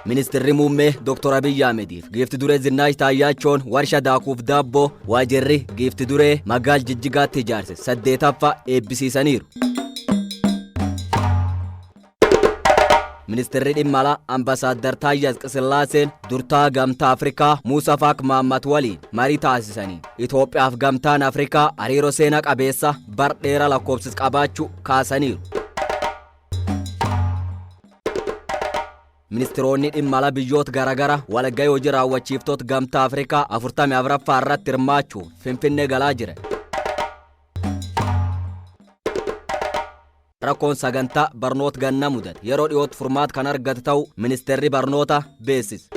Ministeerri muummee Dr. Abiy Ahmediif giifti duree Zinnaash Taayyaachoon warshaa daakuuf daabboo waajirri giifti duree magaal Jijjigaatti ijaarse 8ffaa eebbisiisaniiru. Ministeerri dhimma alaa Ambaasaadder Taayyee Asqasillaaseen durtaa gamtaa Afrikaa Muusaa Faak Mahammad waliin marii taasisanii Itoophiyaaf gamtaan Afrikaa hariiroo seenaa qabeessa bar dheeraa lakkoofsis qabaachuu kaasaniiru. Ministeeronni dhimma alaa biyyoota garaagaraa walgahii hojii raawwachiiftoota gamtaa Afrikaa 44ffaa irratti hirmaachuuf Finfinnee galaa jiran. Rakkoon sagantaa barnoota ganna mudate yeroo dhiyootti furmaata kan argate ta'uu ministeerri barnoota beeksise.